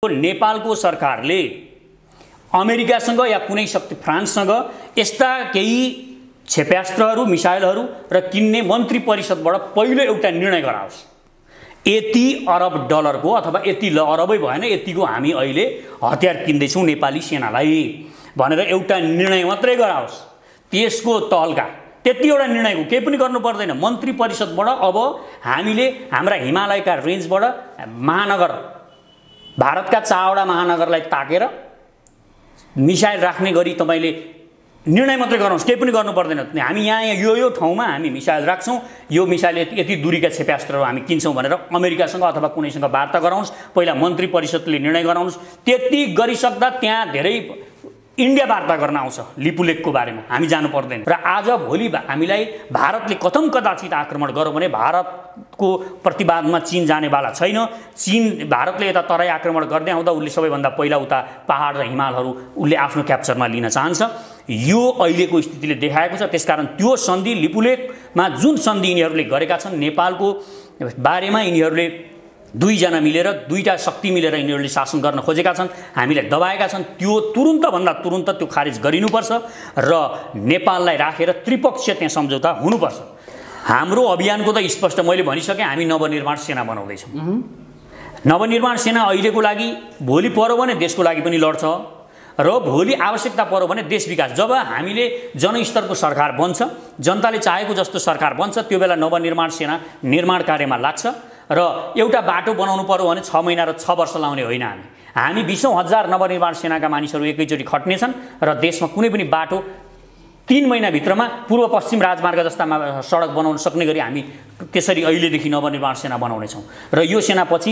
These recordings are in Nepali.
नेपालको सरकारले अमेरिकासँग या कुनै शक्ति फ्रान्ससँग यस्ता केही क्षेप्यास्त्रहरू मिसाइलहरू र किन्ने मन्त्री परिषदबाट पहिलो एउटा निर्णय गराओस्। यति अरब डलरको अथवा यति अरबै भएन यतिको हामी अहिले हतियार किन्दैछौँ नेपाली सेनालाई भनेर एउटा निर्णय मात्रै गराओस्। त्यसको तहल्का त्यतिवटा निर्णयको केही पनि गर्नु पर्दैन। मन्त्री परिषदबाट अब हामीले हाम्रा हिमालयका रेन्जबाट महानगर भारतका 4वटा महानगरलाई ताकेर मिसाइल राख्ने गरी तपाईले निर्णय मात्रै गराउनुस्, केही पनि गर्नु पर्दैन। हामी यहाँ यो ठाउँमा हामी मिसाइल राख्छौँ, यो मिसाइल यति दूरीका क्षेप्यास्त्रहरू हामी किन्छौँ भनेर अमेरिकासँग अथवा कुनैसँग वार्ता गराउनुस्। पहिला मन्त्री परिषदले निर्णय गराउनुस्। त्यति गरिसक्दा त्यहाँ धेरै इन्डिया वार्ता गर्न आउँछ लिपुलेकको बारेमा, हामी जानु पर्दैन। र आज भोलि हामीलाई भारतले कथम कदाचित आक्रमण गर्यो भने भारतको प्रतिवादमा चीन जानेवाला छैन। चीन भारतले यता तराई आक्रमण गर्दै आउँदा उसले सबैभन्दा पहिला उता पहाड र हिमालहरू उसले आफ्नो क्याप्चरमा लिन चाहन्छ। यो अहिलेको स्थितिले देखाएको छ। त्यसकारण त्यो सन्धि लिपुलेकमा जुन सन्धि यिनीहरूले गरेका छन् नेपालको बारेमा, यिनीहरूले दुईजना मिलेर दुईटा शक्ति मिलेर यिनीहरूले शासन गर्न खोजेका छन्, हामीलाई दबाएका छन्। त्यो तुरुन्तभन्दा तुरुन्त त्यो खारेज गरिनुपर्छ र नेपाललाई राखेर त्रिपक्षीय त्यहाँ सम्झौता हुनुपर्छ। हाम्रो अभियानको त स्पष्ट मैले भनिसकेँ, हामी नवनिर्माण सेना बनाउँदैछौँ। नवनिर्माण सेना अहिलेको लागि भोलि पर्यो भने देशको लागि पनि लड्छ र भोलि आवश्यकता पर्यो भने देश विकास, जब हामीले जनस्तरको सरकार बन्छ, जनताले चाहेको जस्तो सरकार बन्छ, त्यो बेला नवनिर्माण सेना निर्माण कार्यमा लाग्छ। र एउटा बाटो बनाउनु पर्यो भने 6 महिना र 6 वर्ष लाउने होइन। हामी 20,000 नवनिर्माण सेनाका मानिसहरू एकैचोटि खट्नेछन् र देशमा कुनै पनि बाटो 3 महिनाभित्रमा पूर्व पश्चिम राजमार्ग जस्ता सडक बनाउन सक्ने गरी हामी त्यसरी अहिलेदेखि नवनिर्माण सेना बनाउनेछौँ। र यो सेनापछि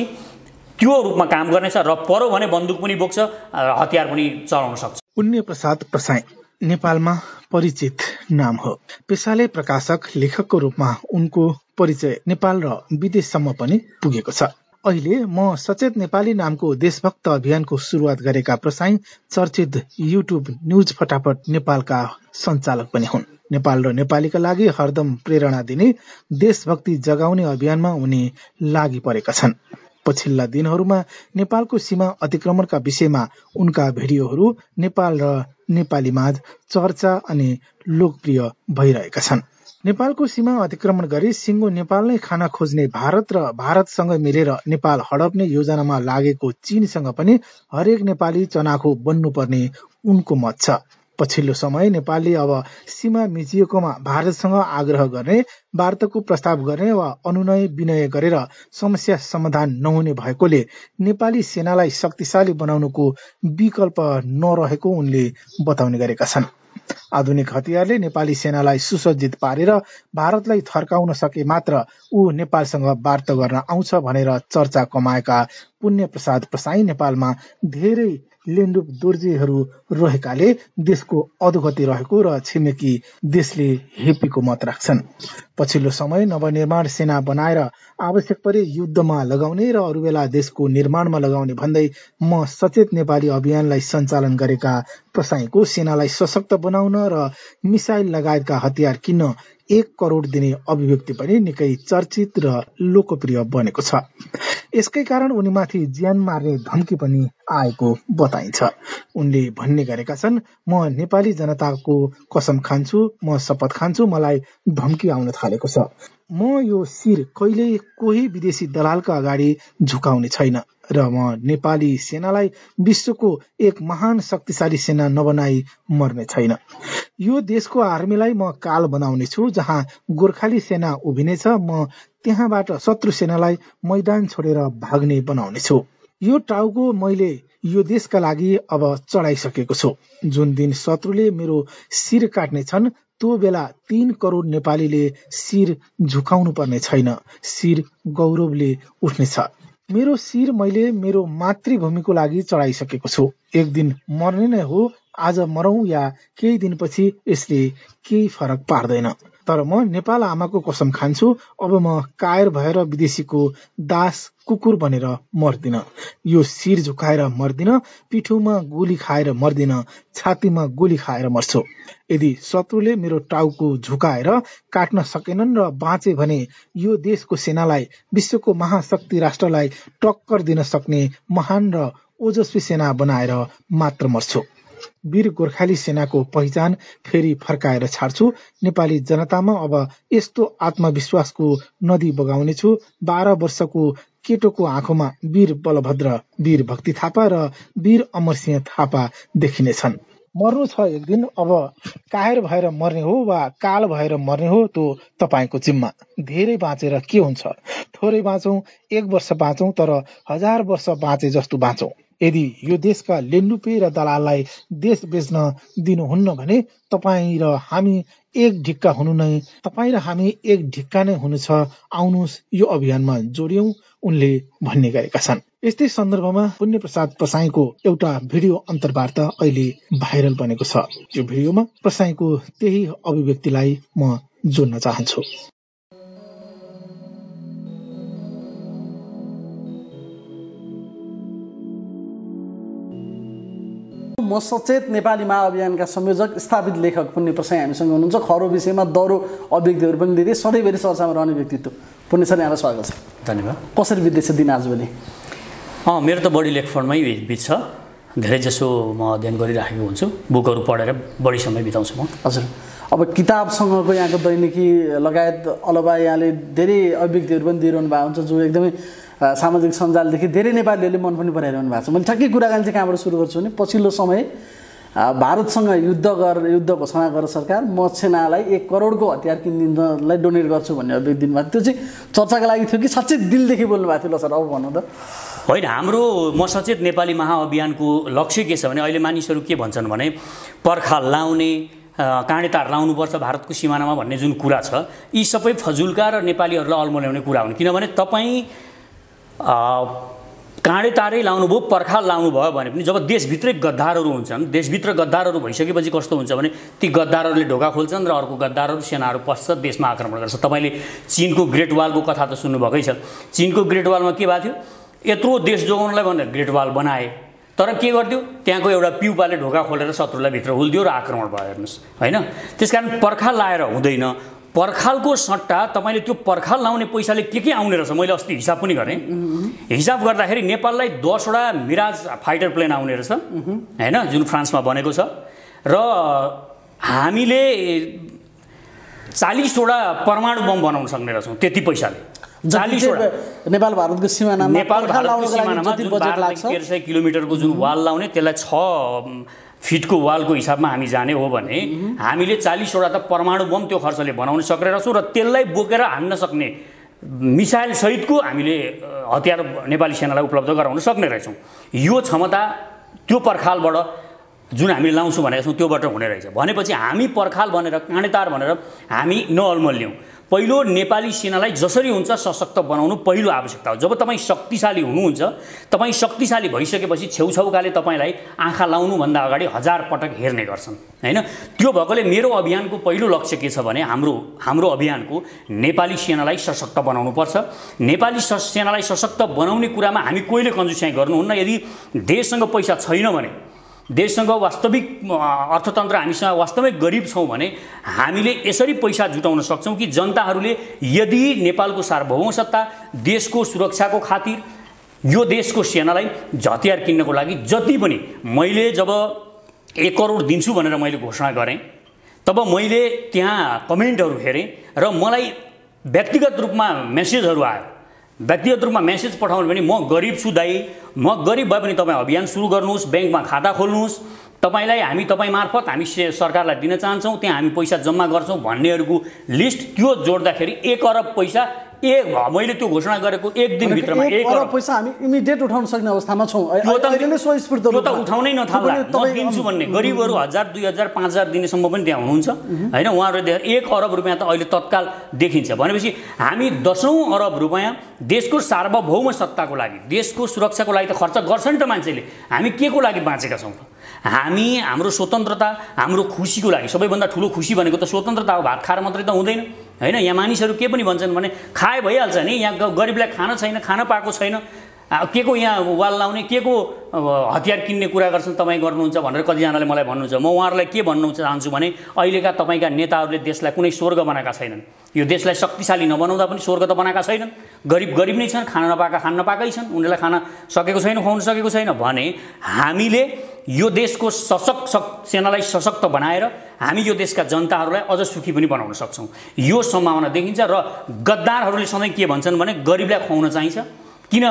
त्यो रूपमा काम गर्नेछ र पर्यो भने बन्दुक पनि बोक्छ, हतियार पनि चलाउन सक्छ। पुण्य प्रसाद प्रसाई नेपालमा परिचित नाम हो। पेशाले प्रकाशक लेखकको रूपमा उनको परिचय नेपाल र विदेशसम्म पनि पुगेको छ। अहिले म सचेत नेपाली नामको देशभक्त अभियानको सुरुवात गरेका प्रसाई चर्चित युट्युब न्यूज फटाफट नेपालका सञ्चालक पनि हुन्। नेपाल र नेपालीका लागि हरदम प्रेरणा दिने देशभक्ति जगाउने अभियानमा उनी लागि परेका छन्। पछिल्ला दिनहरूमा नेपालको सीमा अतिक्रमणका विषयमा उनका भिडियोहरू नेपाल र नेपालीमाझ चर्चा अनि लोकप्रिय भइरहेका छन्। नेपालको सीमा अतिक्रमण गरी सिङ्गो नेपाल नै खान खोज्ने भारत र भारतसँग मिलेर नेपाल हडप्ने योजनामा लागेको चीनसँग पनि हरेक नेपाली चनाखो बन्नुपर्ने उनको मत छ। पछिल्लो समय नेपालले अब सीमा मिचिएकोमा भारतसँग आग्रह गर्ने, वार्ताको प्रस्ताव गर्ने वा अनुनय विनय गरेर समस्या समाधान नहुने भएकोले नेपाली सेनालाई शक्तिशाली बनाउनुको विकल्प नरहेको उनले बताउने गरेका छन्। आधुनिक हतियारले नेपाली सेनालाई सुसज्जित पारेर भारतलाई थर्काउन सके मात्र ऊ नेपालसँग वार्ता गर्न आउँछ भनेर चर्चा कमाएका पुण्य प्रसाद प्रसाई नेपालमा धेरै लेन्डुप दोर्जेहरू रहेकाले देशको अधोगति रहेको र छिमेकी देशले हेपीको मत राख्छन्। पछिल्लो समय नवनिर्माण सेना बनाएर आवश्यक परे युद्धमा लगाउने र अरू बेला देशको निर्माणमा लगाउने भन्दै म सचेत नेपाली अभियानलाई सञ्चालन गरेका प्रसाईको सेनालाई सशक्त बनाउन र मिसाइल लगायतका हतियार किन्न 1 करोड दिने अभिव्यक्ति पनि निकै चर्चित र लोकप्रिय बनेको छ। यसकै कारण उनीमाथि ज्यान मार्ने धम्की पनि आएको बताइन्छ। उनले भन्ने गरेका छन्, म नेपाली जनताको कसम खान्छु, म शपथ खान्छु, मलाई धम्की आउन थालेको छ। म यो शिर कहिल्यै कोही विदेशी दलालका अगाडि झुकाउने छैन र म नेपाली सेनालाई विश्वको एक महान शक्तिशाली सेना नबनाई मर्ने छैन। यो देशको आर्मीलाई म काल बनाउने छु। जहाँ गोर्खाली सेना उभिनेछ म त्यहाँबाट शत्रु सेनालाई मैदान छोडेर भाग्ने बनाउने छु। यो टाउको मैले यो देशका लागि अब चढाइसकेको छु। जुन दिन शत्रुले मेरो शिर काट्ने छन् त्यो बेला 3 करोड नेपालीले शिर झुकाउनु पर्ने छैन, शिर गौरवले उठ्नेछ। मेरो शिर मैले मेरो मातृभूमिको लागि चढाइसकेको छु। एक दिन मर्ने नै हो, आज मरौं या केही दिनपछि यसले केही फरक पार्दैन। तर म नेपाल आमाको कसम खान्छु, अब म कायर भएर विदेशीको दास कुकुर बनेर मर्दिन। यो शिर झुकाएर मर्दिन, पिठोमा गोली खाएर मर्दिन, छातीमा गोली खाएर मर्छु। यदि शत्रुले मेरो टाउको झुकाएर काट्न सकेनन् र बाँचे भने यो देशको सेनालाई विश्वको महाशक्ति राष्ट्रलाई टक्कर दिन सक्ने महान र ओजस्वी सेना बनाएर मात्र मर्छु। वीर गोर्खाली सेनाको पहिचान फेरि फर्काएर छाड्छु। नेपाली जनतामा अब यस्तो आत्मविश्वासको नदी बगाउनेछु। 12 वर्षको केटोको आँखोमा वीर बलभद्र, वीर भक्ति थापा र वीर अमरसिंह थापा देखिनेछन्। मर्नु छ एक दिन। अब कायर भएर मर्ने हो वा काल भएर मर्ने हो त्यो तपाईको जिम्मा। धेरै बाँचेर के हुन्छ? थोरै बाँचौं, 1 वर्ष बाँचौं, तर 1000 वर्ष बाँचे जस्तो बाँचौं। यदि यो देशका लेन्डुपे र दलाललाई देश बेच्न दिनुहुन्न भने तपाईँ र हामी एक ढिक्का हुनु नै हुनु छ। आउनुहोस् यो अभियानमा जोडियौं, उनले भन्ने गरेका छन्। यस्तै सन्दर्भमा पुण्य प्रसाद प्रसाईको एउटा भिडियो अन्तर्वार्ता अहिले भाइरल बनेको छ। यो भिडियोमा प्रसाईको त्यही अभिव्यक्तिलाई म जोड्न चाहन्छु। म सचेत नेपाली महाअभियानका संयोजक स्थापित लेखक पुण्य प्रसाई हामीसँग हुनुहुन्छ। खरो विषयमा दह्रो अभिव्यक्तिहरू पनि दिँदै सधैँभरि चर्चामा रहने व्यक्तित्व। पुण्य सर, यहाँलाई स्वागत छ। धन्यवाद। कसरी बित्दैछ दिन आजभोलि? मेरो त बढी लेखपढमै बित्छ। धेरै जसो म अध्ययन गरिराखेको हुन्छु। बुकहरू पढेर बढी समय बिताउँछु म। हजुर, अब किताबसँगको यहाँको दैनिकी लगायत अलबा यहाँले धेरै अभिव्यक्तिहरू पनि दिइरहनु भएको हुन्छ जो एकदमै सामाजिक सञ्जालदेखि धेरै नेपालीहरूले मन पनि पराइरहनु भएको छ। मैले ठ्याक्कै कुराकानी चाहिँ कहाँबाट सुरु गर्छु भने पछिल्लो समय भारतसँग युद्ध घोषणा गरेर सरकार म सेनालाई 1 करोडको हतियार किनिदिनलाई डोनेट गर्छु भन्ने अभिव्यक्ति दिनुभएको थियो। चाहिँ चर्चाको लागि थियो कि साँच्चै दिलदेखि बोल्नु भएको थियो? ल सर, अब भन्नु त। होइन, हाम्रो म सचेत नेपाली महाअभियानको लक्ष्य के छ भने अहिले मानिसहरू के भन्छन् भने पर्खाल लाउने, काँडे तार लाउनुपर्छ भारतको सिमानामा भन्ने जुन कुरा छ, यी सबै फजुलका र नेपालीहरूलाई अल्मल्याउने कुरा हुन्। किनभने तपाईँ काँडे तारै लाउनुभयो, पर्खाल लाउनुभयो भने पनि जब देशभित्रै गद्दारहरू हुन्छन्, देशभित्र गद्दारहरू भइसकेपछि कस्तो हुन्छ भने ती गद्दारहरूले ढोका खोल्छन् र अर्को गद्दारहरू सेनाहरू पस्छ, देशमा आक्रमण गर्छ। तपाईँले चीनको ग्रेट वालको कथा त सुन्नुभएकै छ। चीनको ग्रेट वालमा के भएको थियो? यत्रो देश जोगाउनलाई भनेर ग्रेट वाल बनाए, तर के गर्थ्यो? त्यहाँको एउटा पिउपाले ढोका खोलेर शत्रुलाई भित्र हुल्दियो र आक्रमण भयो। हेर्नुहोस्, होइन? त्यसकारण पर्खाल लाएर हुँदैन। पर्खालको सट्टा तपाईँले त्यो पर्खाल लाउने पैसाले के आउने रहेछ? मैले अस्ति हिसाब पनि गरेँ। हिसाब गर्दाखेरि नेपाललाई 10वटा मिराज फाइटर प्लेन आउने रहेछ, होइन, जुन फ्रान्समा बनेको छ। र हामीले 40वटा परमाणु बम बनाउन सक्ने रहेछौँ त्यति पैसाले। 40वटा नेपाल भारतको सिमानामा 1300 किलोमिटरको जुन वाल लाउने, त्यसलाई 6 फिटको वालको हिसाबमा हामी जाने हो भने हामीले 40वटा त परमाणु बम त्यो खर्चले बनाउन सक्ने रहेछौँ र त्यसलाई बोकेर हान्न सक्ने मिसाइल सहितको हामीले हतियार नेपाली सेनालाई उपलब्ध गराउन सक्ने रहेछौँ। यो क्षमता त्यो पर्खालबाट जुन हामीले लाउँछौँ भनेका छौँ त्योबाट हुने रहेछ। भनेपछि हामी पर्खाल भनेर, काँडेतार भनेर हामी नअल्मल्याउँ। पहिलो नेपाली सेनालाई जसरी हुन्छ सशक्त बनाउनु पहिलो आवश्यकता हो। जब तपाईँ शक्तिशाली हुनुहुन्छ, तपाईँ शक्तिशाली भइसकेपछि छेउछाउकाले तपाईँलाई आँखा लाउनुभन्दा अगाडि 1000 पटक हेर्ने गर्छन्, होइन? त्यो भएकोले मेरो अभियानको पहिलो लक्ष्य के छ भने हाम्रो अभियानको नेपाली सेनालाई सशक्त बनाउनु पर्छ। नेपाली सेनालाई सशक्त बनाउने कुरामा हामी कोहीले कन्जुसाइ गर्नुहुन्न। यदि देशसँग पैसा छैन भने, देशसँग वास्तविक अर्थतन्त्र हामीसँग वास्तविक गरिब छौँ भने हामीले यसरी पैसा जुटाउन सक्छौँ कि जनताहरूले यदि नेपालको सार्वभौमसत्ता, देशको सुरक्षाको खातिर यो देशको सेनालाई हतियार किन्नको लागि जति पनि मैले जब 1 करोड दिन्छु भनेर मैले घोषणा गरेँ, तब मैले त्यहाँ कमेन्टहरू हेरेँ र मलाई व्यक्तिगत रूपमा मेसेजहरू आयो। व्यक्तिगत रूपमा मेसेज पठाउनु भने म गरिब छु दाइ, म गरिब भए पनि तपाईँ अभियान सुरु गर्नुहोस्, ब्याङ्कमा खाता खोल्नुहोस्, तपाईँ मार्फत हामी सरकारलाई दिन चाहन्छौँ, त्यहाँ हामी पैसा जम्मा गर्छौँ भन्नेहरूको लिस्ट त्यो जोड्दाखेरि 1 अरब पैसा मैले त्यो घोषणा गरेको 1 दिनभित्रमा 1 अरब पैसा हामी इमिडिएट उठाउन सक्ने अवस्थामा छौँ। त्यो त उठाउनै नथाल्ला, म दिन्छु भन्ने गरिबहरू 1000, 2000, 5000 दिनेसम्म पनि त्यहाँ हुनुहुन्छ, होइन? उहाँहरूले 1 अरब रुपियाँ त अहिले तत्काल देखिन्छ। भनेपछि हामी 10औं अरब रुपियाँ देशको सार्वभौम सत्ताको लागि, देशको सुरक्षाको लागि त खर्च गर्छ नि त मान्छेले। हामी के को लागि बाँचेका छौँ? हामी हाम्रो स्वतन्त्रता, हाम्रो खुसीको लागि। सबैभन्दा ठुलो खुसी भनेको त स्वतन्त्रता हो। भात खाएर मात्रै त हुँदैन, होइन? यहाँ मानिसहरू के पनि भन्छन् भने खाए भइहाल्छ नि, यहाँ गरिबलाई खान छैन, खान पाएको छैन। के को यहाँ वाल लाउने, के को हतियार किन्ने कुरा गर्छन् तपाईँ गर्नुहुन्छ भनेर कतिजनाले मलाई भन्नुहुन्छ। म उहाँहरूलाई के भन्नु चाहन्छु भने अहिलेका तपाईँका नेताहरूले देशलाई कुनै स्वर्ग बनाएका छैनन्। यो देशलाई शक्तिशाली नबनाउँदा पनि स्वर्ग त बनाएका छैनन्। गरिब नै छन्, खान नपाएका खान नपाएकै छन्, उनीहरूलाई खान सकेको छैन, खुवाउन सकेको छैन भने हामीले यो देशको सेनालाई सशक्त बनाएर हामी यो देशका जनताहरूलाई अझ सुखी पनि बनाउन सक्छौँ। यो सम्भावना देखिन्छ। र गद्दारहरूले सधैँ के भन्छन् भने गरिबलाई खुवाउन चाहिन्छ, किन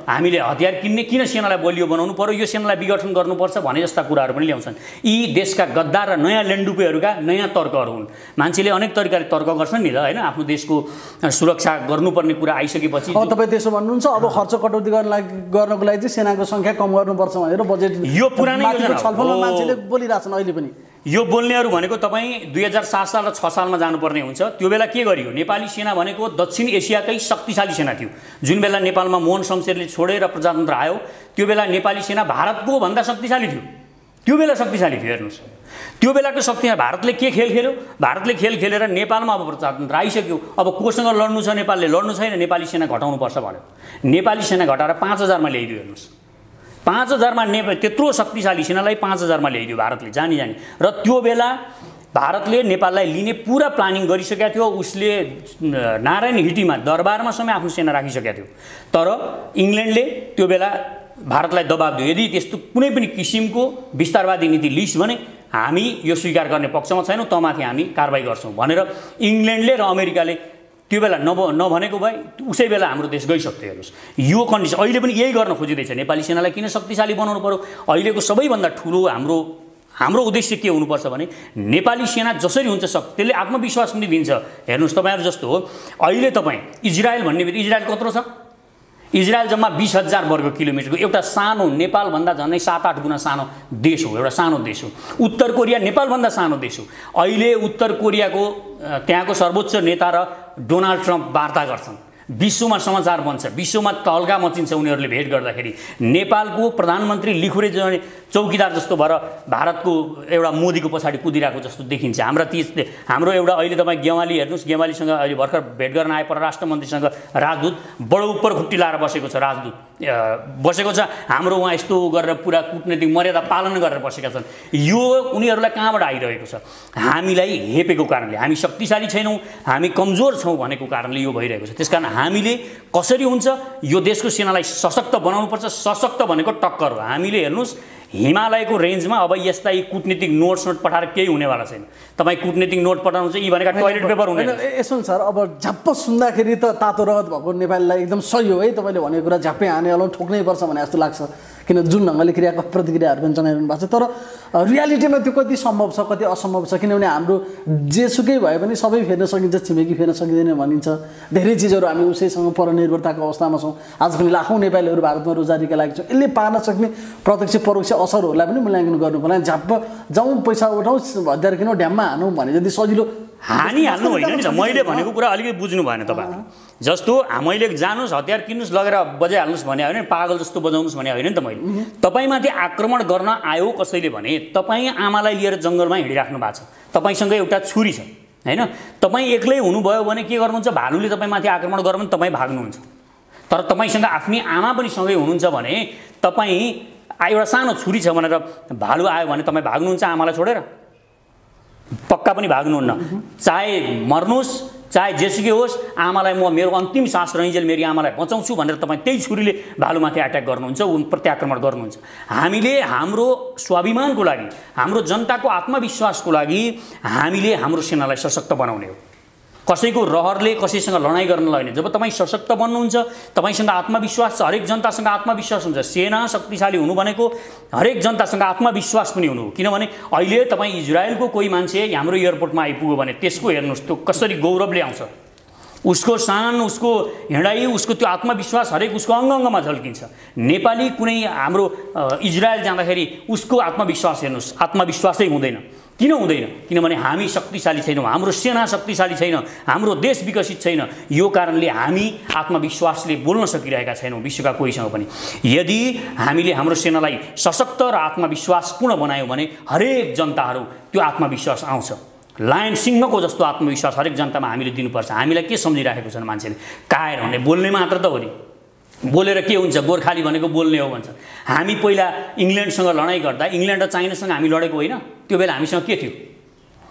हामीले हतियार किन्ने, किन सेनालाई बलियो बनाउनु पर्यो, यो सेनालाई विघटन गर्नुपर्छ भने जस्ता कुराहरू पनि ल्याउँछन्। यी देशका गद्दार र नयाँ लेन्डुपेहरूका नयाँ तर्कहरू हुन्। मान्छेले अनेक तरिकाले तर्क गर्छन् नि त होइन, आफ्नो देशको सुरक्षा गर्नुपर्ने कुरा आइसकेपछि। तपाईँ त्यसो भन्नुहुन्छ, अब खर्च कटौती गर्नको लागि चाहिँ सेनाको सङ्ख्या कम गर्नुपर्छ भनेर बजेट यो पुरानै छलफलमा मान्छेले बोलिरहेछन् अहिले पनि। यो बोल्नेहरू भनेको तपाईँ 2007 साल र 6 सालमा जानुपर्ने हुन्छ। त्यो बेला के गरियो? नेपाली सेना भनेको दक्षिण एसियाकै शक्तिशाली सेना थियो। जुन बेला नेपालमा मोहन शमशेरले छोडेर प्रजातन्त्र आयो त्यो बेला नेपाली सेना भारतको भन्दा शक्तिशाली थियो। त्यो बेला शक्तिशाली थियो। हेर्नुहोस्, त्यो बेलाको शक्ति भारतले के खेल खेल्यो? भारतले खेल खेलेर नेपालमा अब प्रजातन्त्र आइसक्यो। अब कोसँग लड्नु छ? नेपालले लड्नु छैन, नेपाली सेना घटाउनुपर्छ भन्यो। नेपाली सेना घटाएर 5000मा ल्याइदियो। हेर्नुहोस्, 5000मा त्यत्रो शक्तिशाली सेनालाई 5000मा ल्याइदियो भारतले जानी र त्यो बेला भारतले नेपाललाई लिने पुरा प्लानिङ गरिसकेको थियो। उसले नारायण हिटीमा दरबारमा समय आफ्नो सेना राखिसकेको थियो। तर इङ्ल्यान्डले त्यो बेला भारतलाई दबाब दियो, यदि त्यस्तो कुनै पनि किसिमको विस्तारवादी नीति लिइस् भने हामी यो स्वीकार गर्ने पक्षमा छैनौँ, तमाथि हामी कारबाही गर्छौँ भनेर इङ्ल्यान्डले र अमेरिकाले त्यो बेला नभनेको भए उसै बेला हाम्रो देश गइसक्थ्यो। हेर्नुहोस्, यो कन्डिसन अहिले पनि यही गर्न खोजिँदैछ। नेपाली सेनालाई किन शक्तिशाली बनाउनु पर्यो? अहिलेको सबैभन्दा ठुलो हाम्रो उद्देश्य के हुनुपर्छ भने नेपाली सेना जसरी हुन्छ त्यसले आत्मविश्वास पनि दिन्छ। हेर्नुहोस्, तपाईँहरू जस्तो हो अहिले तपाईँ इजरायल भन्ने बित्तिकै इजरायल कत्रो छ? इजरायल जम्मा 20,000 वर्ग किलोमिटरको एउटा सानो, नेपालभन्दा झन्डै 7-8 गुणा सानो देश हो, एउटा सानो देश हो। उत्तर कोरिया नेपालभन्दा सानो देश हो। अहिले उत्तर कोरियाको त्यहाँको सर्वोच्च नेता र डोनाल्ड ट्रम्प वार्ता गर्छन्, विश्वमा समाचार बन्छ, विश्वमा तहल्का मचिन्छ उनीहरूले भेट गर्दाखेरि। नेपालको प्रधानमन्त्री लिखुरे चौकीदार जस्तो भएर भारतको एउटा मोदीको पछाडि कुदिरहेको जस्तो देखिन्छ। हाम्रो एउटा अहिले तपाईँ गेवाली हेर्नुहोस्, गेवालीसँग अहिले भर्खर भेट गर्न आए परराष्ट्र मन्त्रीसँग राजदूत बडो उपर खुट्टी लाएर बसेको छ। राजदूत बसेको छ, हाम्रो उहाँ यस्तो गरेर पुरा कूटनीतिक मर्यादा पालन गरेर बसेका छन्। यो उनीहरूलाई कहाँबाट आइरहेको छ? हामीलाई हेपेको कारणले, हामी शक्तिशाली छैनौँ, हामी कमजोर छौँ भनेको कारणले यो भइरहेको छ। त्यसकारण हामीले कसरी हुन्छ यो देशको सेनालाई सशक्त बनाउनुपर्छ। सशक्त भनेको टक्कर हो। हामीले हेर्नुहोस् हिमालयको रेन्जमा अब यस्ता यी कूटनीतिक नोट पठाएर केही हुनेवाला छैन। तपाईँ कूटनीतिक नोट पठाउनु चाहिँ यी भनेका टोइलेट पेपर हुने। यसो सर, अब झ्याप्प सुन्दाखेरि त तातो रगत भएको नेपालीलाई एकदम सही हो है, तपाईँले भनेको कुरा झ्याप्पै हाने अलाउ ठोक्नै पर्छ भने जस्तो लाग्छ, किन जुन ढङ्गले प्रतिक्रियाहरू पनि जनाइरहनु भएको छ। तर रियालिटीमा त्यो कति सम्भव छ, कति असम्भव छ? किनभने हाम्रो जेसुकै भए पनि सबै फेर्न सकिन्छ, छिमेकी फेर्न सकिँदैन भनिन्छ। धेरै चिजहरू हामी उसैसँग परनिर्भरताको अवस्थामा छौँ। आज पनि लाखौँ नेपालीहरू भारतमा रोजगारीका लागि छौँ। यसले पार्न सक्ने प्रत्यक्ष परोक्ष असरहरूलाई पनि मूल्याङ्कन गर्नु पर्ला। झ्याप्प जाउँ, पैसा उठाउँ, हतियार किनौँ, ड्याममा हानौँ भने जति सजिलो हानिहाल्नु होइन नि त। मैले भनेको कुरा अलिकति बुझ्नु भएन तपाईँहरू। जस्तो मैले जानुहोस् हतियार किन्नुहोस् लगेर बजाइहाल्नुहोस् भने होइन, पागल जस्तो बजाउनुहोस् भने होइन नि त। मैले तपाईँमाथि आक्रमण गर्न आयो कसैले भने तपाईँ आमालाई लिएर जङ्गलमा हिँडिराख्नु भएको छ, तपाईँसँग एउटा छुरी छ होइन, तपाईँ एक्लै हुनुभयो भने के गर्नुहुन्छ? भालुले तपाईँमाथि आक्रमण गर्यो भने तपाईँ भाग्नुहुन्छ। तर तपाईँसँग आफ्नै आमा पनि सँगै हुनुहुन्छ भने तपाईँ एउटा सानो छुरी छ भनेर भालु आयो भने तपाईँ भाग्नुहुन्छ आमालाई छोडेर? पक्का पनि भाग्नुहुन्न। चाहे मर्नुहोस् चाहे जेसुकै होस्, आमालाई म मेरो अन्तिम सास रहिन्जेल मेरी आमालाई बचाउँछु भनेर तपाईँ त्यही छुरीले भालुमाथि अट्याक गर्नुहुन्छ, प्रत्याक्रमण गर्नुहुन्छ। हामीले हाम्रो स्वाभिमानको लागि, हाम्रो जनताको आत्मविश्वासको लागि हामीले हाम्रो सेनालाई सशक्त बनाउने हो। कसैको रहरले कसैसँग लडाइँ गर्न होइन। जब तपाईँ सशक्त बन्नुहुन्छ, तपाईँसँग आत्मविश्वास छ, हरेक जनतासँग आत्मविश्वास हुन्छ। सेना शक्तिशाली हुनु भनेको हरेक जनतासँग आत्मविश्वास पनि हुनु हो। किनभने अहिले तपाईँ इजरायलको कोही मान्छे हाम्रो एयरपोर्टमा आइपुग्यो भने त्यसको हेर्नुहोस् त्यो कसरी गौरवले आउँछ, उसको शान, उसको हिँडाइ, उसको त्यो आत्मविश्वास हरेक उसको अङ्गमा झल्किन्छ। नेपाली कुनै हाम्रो इजरायल जाँदाखेरि उसको आत्मविश्वास हेर्नुहोस्, आत्मविश्वासै हुँदैन। किन हुँदैन? किनभने हामी शक्तिशाली छैनौँ, हाम्रो सेना शक्तिशाली छैन, हाम्रो देश विकसित छैन। यो कारणले हामी आत्मविश्वासले बोल्न सकिरहेका छैनौँ विश्वका कोहीसँग पनि। यदि हामीले हाम्रो सेनालाई सशक्त र आत्मविश्वासपूर्ण बनायौँ भने हरेक जनताहरू त्यो आत्मविश्वास आउँछ। लायन सिंहको जस्तो आत्मविश्वास हरेक जनतामा हामीले दिनुपर्छ। हामीलाई के सम्झिराखेको छन् मान्छेले? कायर हुने बोल्ने मात्र त हो नि, बोलेर के हुन्छ, गोर्खाली भनेको बोल्ने हो भन्छ। हामी पहिला इङ्ल्यान्डसँग लडाइँ गर्दा इङ्ल्यान्ड र चाइनासँग हामी लडेको होइन, त्यो बेला हामीसँग के थियो?